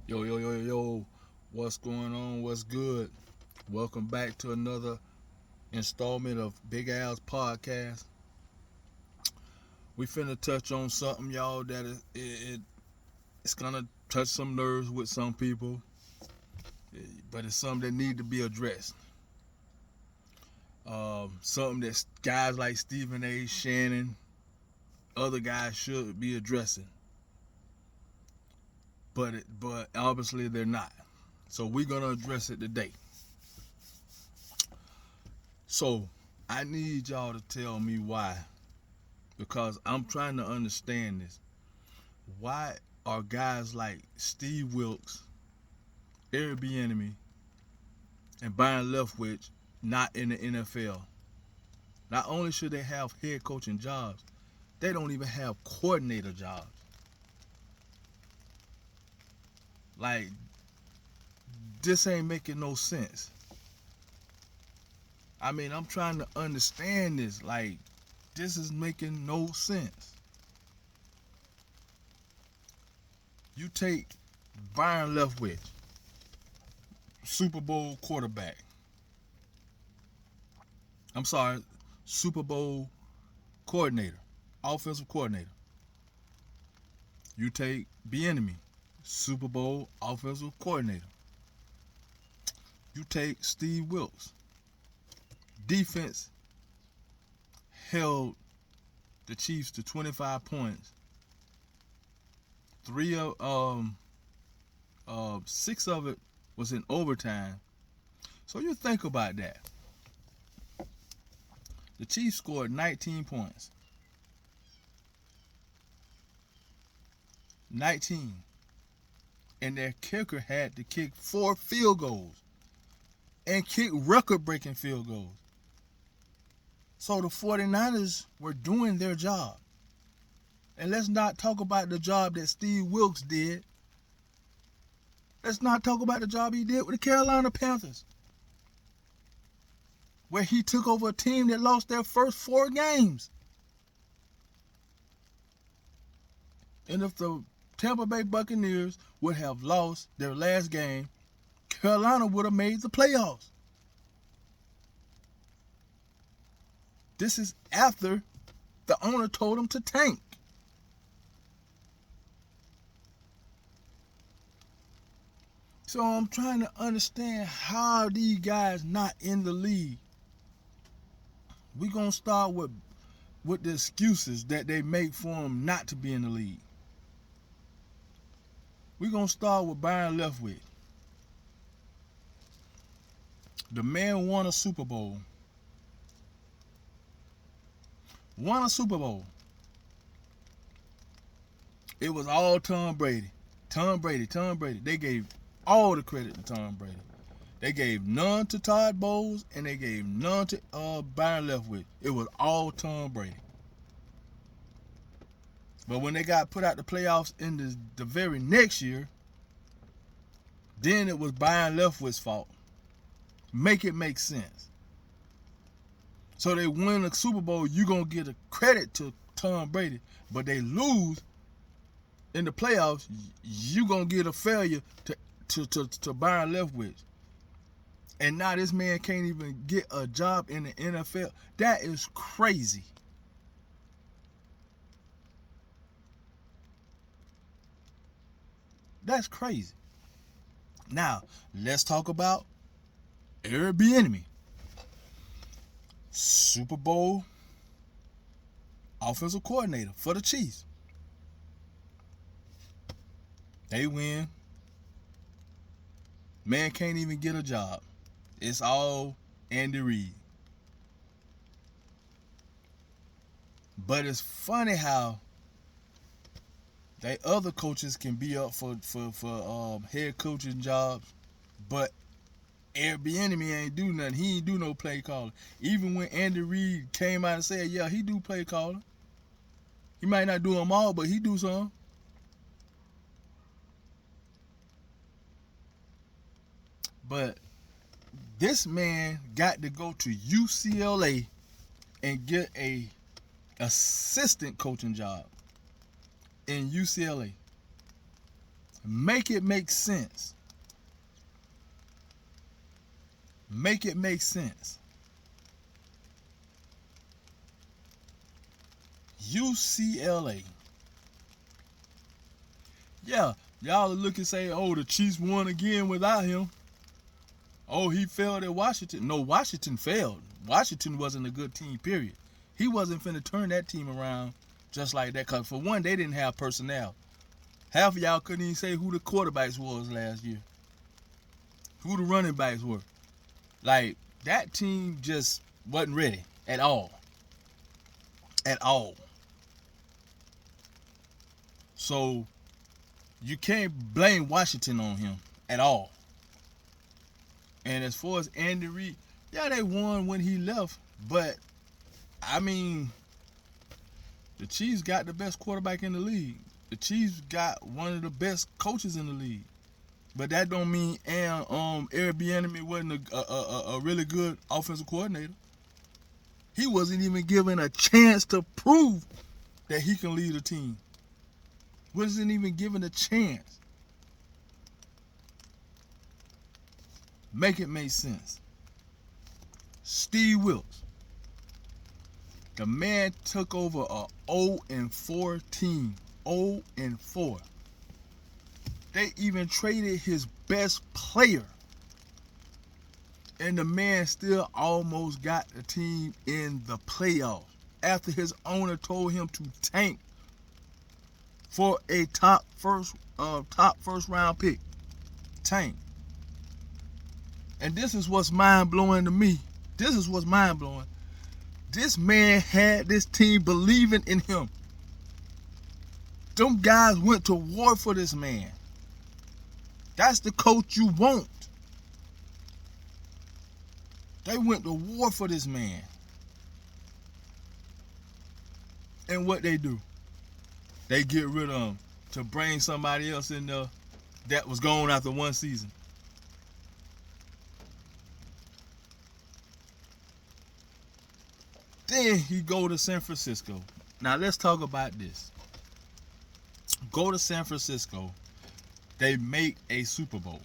Yo, yo, yo, yo, what's going on? What's good? Welcome back to another installment of Big Al's podcast. We finna touch on something, y'all, that it's gonna touch some nerves with some people, but it's something that need to be addressed. Something that guys like Stephen A. Shannon, other guys should be addressing, but obviously they're not. So we're gonna address it today. So I need y'all to tell me why, because I'm trying to understand this. Why are guys like Steve Wilks, Eric Bieniemy, and Byron Leftwich not in the NFL? Not only should they have head coaching jobs, they don't even have coordinator jobs. Like, this ain't making no sense. I mean, I'm trying to understand this. Like, this is making no sense. You take Byron Leftwich, Super Bowl quarterback. I'm sorry, Super Bowl coordinator, offensive coordinator. You take Bieniemy, Super Bowl offensive coordinator. You take Steve Wilks, defense held the Chiefs to 25 points. Six of it was in overtime. So you think about that. The Chiefs scored 19 points. 19. And their kicker had to kick 4 field goals and kick record-breaking field goals. So the 49ers were doing their job. And let's not talk about the job that Steve Wilks did. Let's not talk about the job he did with the Carolina Panthers, where he took over a team that lost their first 4 games. And if the Tampa Bay Buccaneers would have lost their last game, Carolina would have made the playoffs. This is after the owner told him to tank. So I'm trying to understand how these guys not in the league. We're going to start with the excuses that they make for them not to be in the league. We're going to start with Byron Leftwich. The man won a Super Bowl. Won a Super Bowl. It was all Tom Brady. Tom Brady. They gave all the credit to Tom Brady. They gave none to Todd Bowles, and they gave none to Byron Leftwich. It was all Tom Brady. But when they got put out the playoffs in the very next year, then it was Byron Leftwich's fault. Make it make sense. So they win the Super Bowl, you're going to give a credit to Tom Brady, but they lose in the playoffs, you're going to give a failure to Byron Leftwich. And now this man can't even get a job in the NFL. That is crazy. That's crazy. Now, let's talk about Eric Bieniemy. Super Bowl offensive coordinator for the Chiefs. They win. Man can't even get a job. It's all Andy Reid. But it's funny how they other coaches can be up for head coaching jobs, but Eric Bieniemy ain't do nothing. He ain't do no play calling. Even when Andy Reid came out and said, yeah, he do play calling. He might not do them all, but he do some. But this man got to go to UCLA and get a assistant coaching job in UCLA. Make it make sense. Make it make sense. UCLA. Yeah, y'all look and say, oh, the Chiefs won again without him. Oh, he failed at Washington. No, Washington failed. Washington wasn't a good team, period. He wasn't finna turn that team around just like that. Because for one, they didn't have personnel. Half of y'all couldn't even say who the quarterbacks was last year. Who the running backs were. Like, that team just wasn't ready at all. At all. So, you can't blame Washington on him at all. And as far as Andy Reid, yeah, they won when he left. But, I mean, the Chiefs got the best quarterback in the league. The Chiefs got one of the best coaches in the league. But that don't mean Eric Bieniemy wasn't a really good offensive coordinator. He wasn't even given a chance to prove that he can lead a team. Wasn't even given a chance. Make it make sense. Steve Wilks. The man took over a 0-4 team. 0-4. They even traded his best player. And the man still almost got the team in the playoffs after his owner told him to tank for a top first round pick. Tank. And this is what's mind-blowing to me. This is what's mind-blowing. This man had this team believing in him. Them guys went to war for this man. That's the coach you want. They went to war for this man. And what they do? They get rid of him to bring somebody else in there that was gone after one season. Then he go to San Francisco. Now let's talk about this. Go to San Francisco. They make a Super Bowl.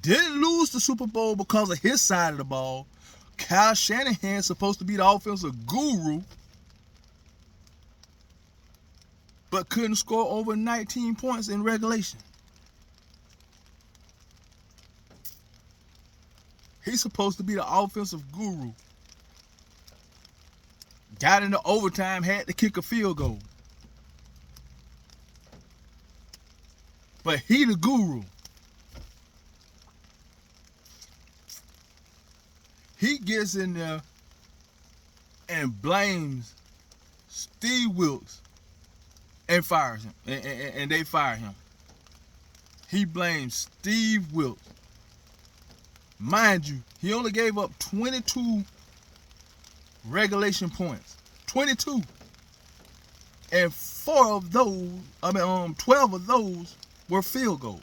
Didn't lose the Super Bowl because of his side of the ball. Kyle Shanahan's supposed to be the offensive guru, but couldn't score over 19 points in regulation. He's supposed to be the offensive guru. Got into overtime, had to kick a field goal. But he the guru. He gets in there and blames Steve Wilks and fires him. And they fire him. He blames Steve Wilks. Mind you, he only gave up 22 regulation points. 22. And 12 of those were field goals.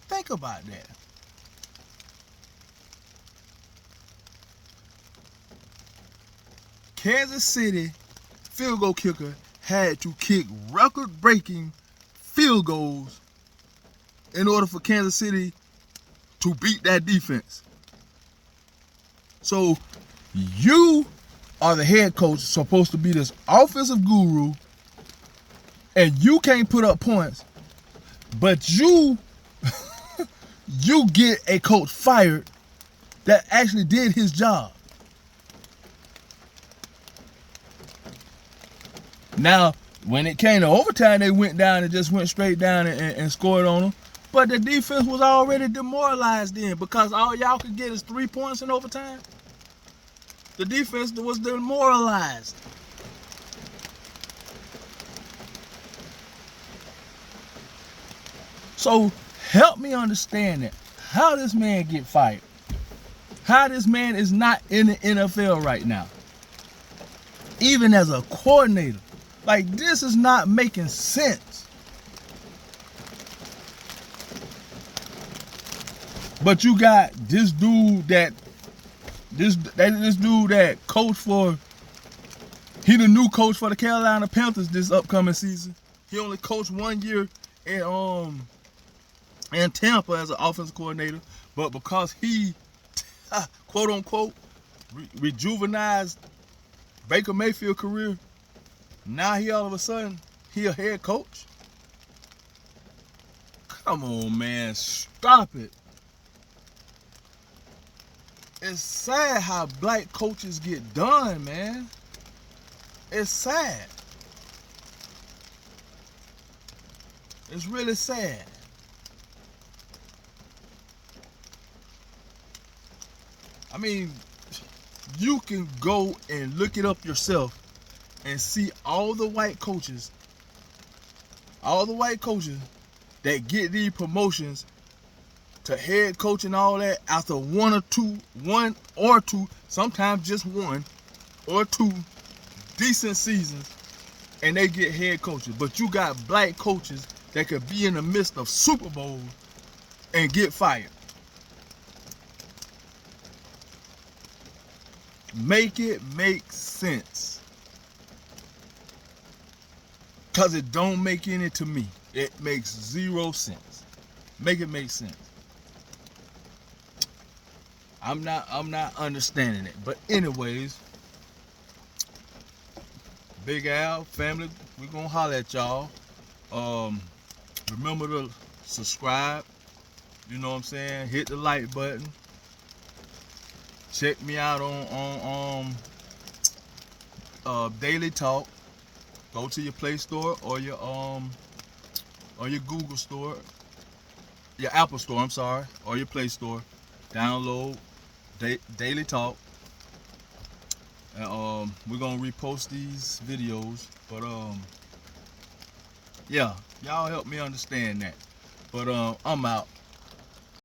Think about that. Kansas City field goal kicker had to kick record-breaking field goals in order for Kansas City to beat that defense. So you are the head coach, supposed to be this offensive guru, and you can't put up points, but you get a coach fired that actually did his job. Now, when it came to overtime, they went down and just went straight down and scored on them. But the defense was already demoralized then because all y'all could get is 3 points in overtime. The defense was demoralized. So help me understand that. How this man get fired? How this man is not in the NFL right now? Even as a coordinator. Like, this is not making sense. But you got this dude that coach for, he the new coach for the Carolina Panthers this upcoming season. He only coached 1 year in Tampa as an offensive coordinator, but because he quote unquote rejuvenized Baker Mayfield career, now he all of a sudden he a head coach. Come on, man, stop it. It's sad how black coaches get done, man. It's sad. It's really sad. I mean, you can go and look it up yourself and see all the white coaches that get these promotions to head coach and all that after one or two, sometimes just 1 or 2 decent seasons, and they get head coaches. But you got black coaches that could be in the midst of Super Bowls and get fired. Make it make sense. Cause it don't make any to me. It makes 0 sense. Make it make sense. I'm not understanding it. But anyways, Big Al family, we gonna holler at y'all. Remember to subscribe. You know what I'm saying? Hit the like button. Check me out on Daily Talk. Go to your Play Store or your Google Store, your Apple Store, I'm sorry, or your Play Store. Download Daily Talk. And we're gonna repost these videos. But yeah, y'all help me understand that. But I'm out.